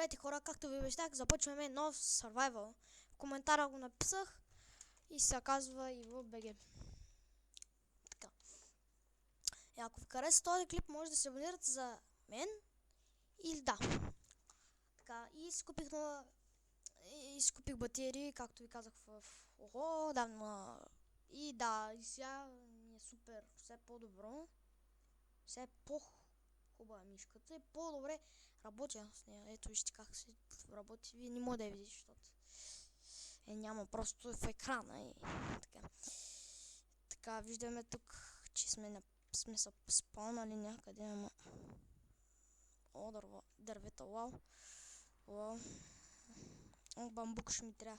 Здравейте хора, както ви обещах, започваме нов survival. В коментара го написах и се казва Иво БГ. Така. И ако ви хареса този клип, може да се абонирате за мен или да. Така, и си купих батерии, както ви казах в давно. И да, и сега ми е супер, все по-добро. Все по-хубава мишката и по-добре работя с нея. Ето вижте как се работи. Вие не може да я видите, защото няма просто в екрана и така. Така, виждаме тук, че сме се спалнали някъде, ама... О, дървета, вау. Вау. О, бамбук ще ми трябва.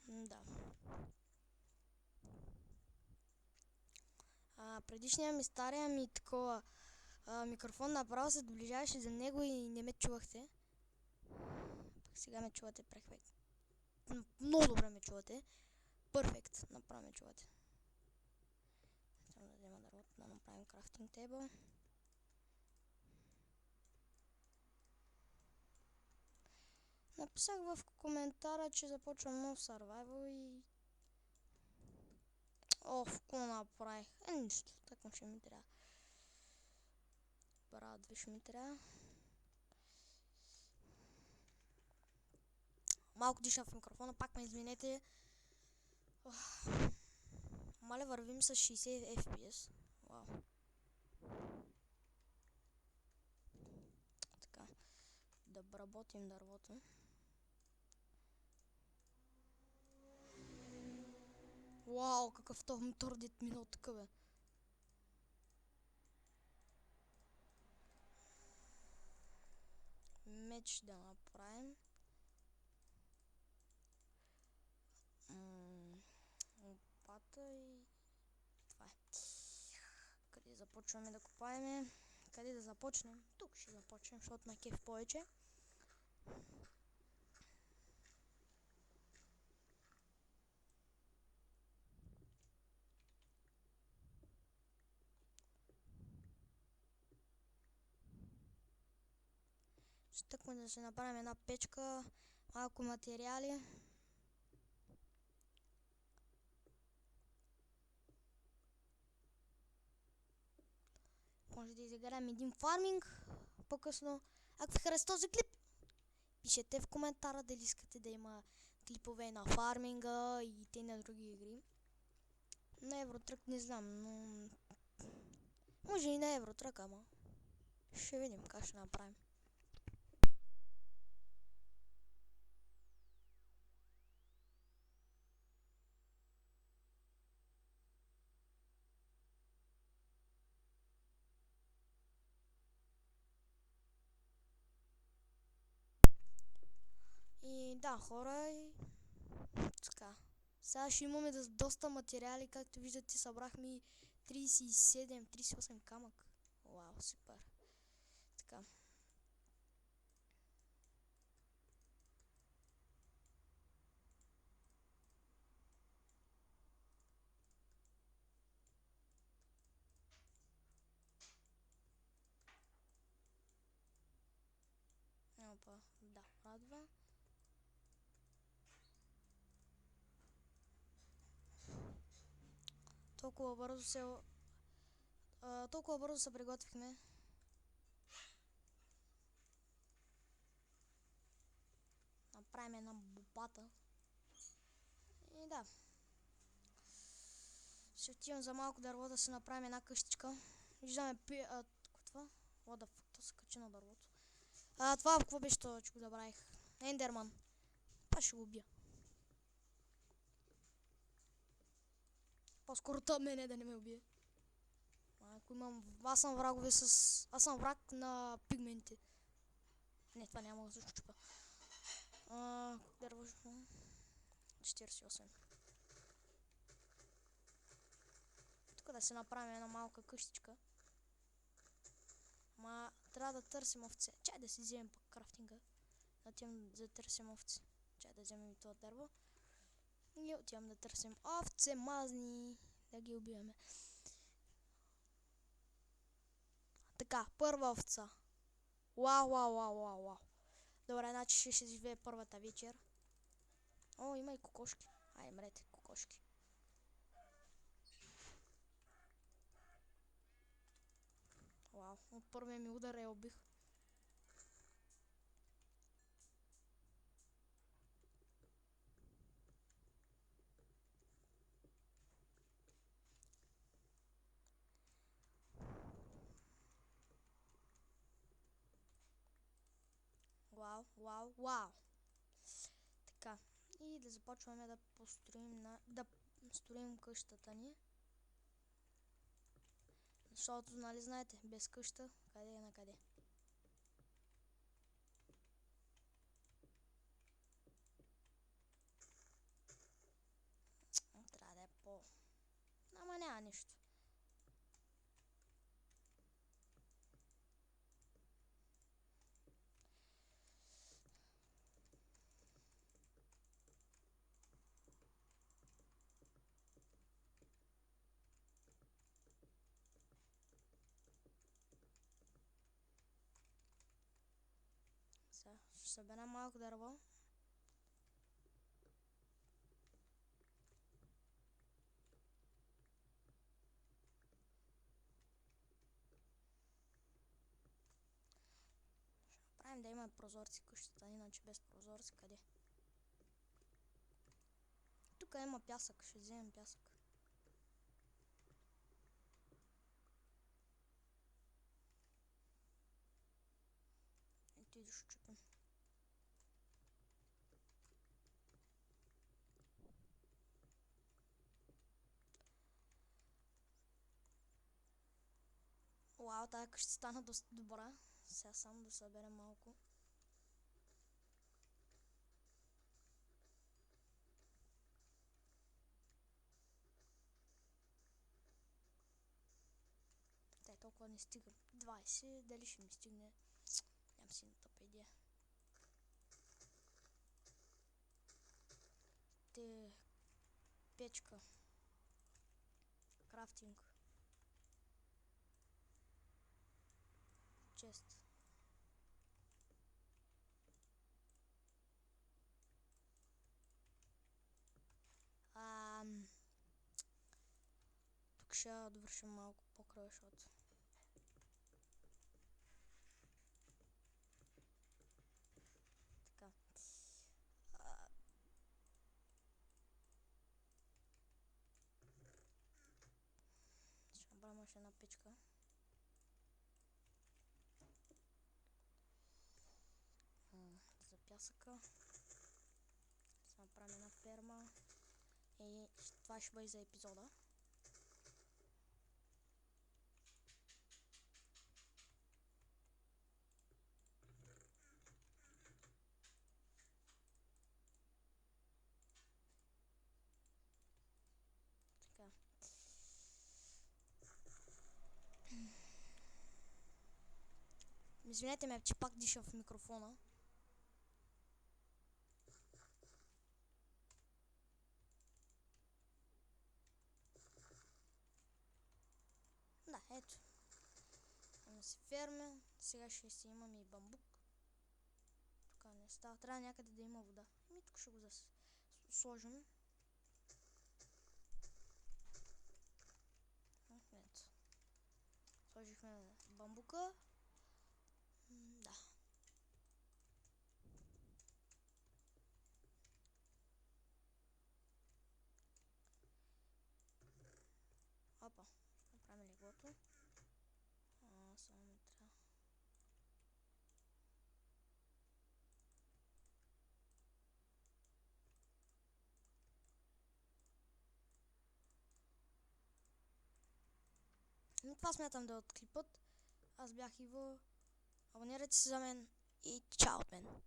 Да. Предишния ми, стария ми такова микрофон направо се доближаваше за него и не ме чувахте. Пък сега ме чувате перфект. Много добре ме чувате. Перфект, направо ме чувате. Трябва да взема дървото, да направим крафтинг тейбъл. Написах в коментара, че започвам нов survival и... какво направих? Нищо, така ще ми трябва. Брадви ще ми трябва. Малко дишам в микрофона, пак ме извинете. Мале, вървим с 60 FPS. Вау. Така, да обработим дървото. Вау, какъв този мотор дет минал такъв бе. Меч да направим. Лопата и... това е. Къде започваме да копаем? Къде да започнем? Тук ще започнем, защото на кеф повече. Ще тъкме да се направим една печка, малко материали. Може да изиграем един фарминг по-късно. Ако ви хареса този клип, пишете в коментара дали искате да има клипове на фарминга и те на други игри. На Евротрък не знам, но... може и на Евротрък, ама... ще видим как ще направим. И да, хора, и така. Сега ще имаме доста материали, както виждате, събрахме 37-38 камък. Вау, супер. Така. Опа, да, радва. Толкова бързо се приготвихме. Направим една бопата. И да. Ще отивам за малко дърво да се направим една къщичка. Виждаме това? What the fuck, то се качи на дървото. Това какво беше това, че го забравих? Ендерман. Па ще го убия. По-скоро тъп мене да не ме убие. Ако имам... Аз съм враг на пигментите. Не, това няма да се чупа. Дърво... 48. Тук да се направим една малка къщичка. Трябва да търсим овце. Чай да си вземем пък крафтинга. Да търсим овце. Чай да вземем и това дърво. И отивам да търсим овце мазни. Да ги убиваме. Така, първа овца. Вау, вау, вау, вау, вау. Добре, значи ще се живее първата вечер. О, има и кокошки. Ай, мрете, кокошки. Вау, от първия ми удар я убих. Вау, вау, вау. Така, и да започваме да построим да строим къщата ни. Защото, нали знаете, без къща, къде е на къде. Трябва да е по... Ама няма нищо. Сега ще събера малко дърво. Правим да има прозорци къщата, иначе без прозорци къде? Тук има пясък, ще вземем пясък. Ето и да щупим. Вау, тази къща стана доста добра. Сега само да съберем малко. Тай толкова не стига. 20, дали ще ми стигне? Нямам си на тъпа идея. Печка. Крафтинг. Чест. Тук ще довършим малко по-край, защото... Така. Ще набравим още една печка. За пясъка. Ще направим една ферма. И това ще бъде за епизода. Така. Извинете ме, че пак диша в микрофона. Да, ето. Имаме си ферма. Сега ще си имаме и бамбук. Тук не става. Трябва някъде да има вода. И тук ще го сложим. Ето. Сложихме бамбука. Да. Опа. Направим леглото. Само не трябва. Но това смятам да е от клипът. Аз бях Иво. Абонирайте се за мен и чао от мен.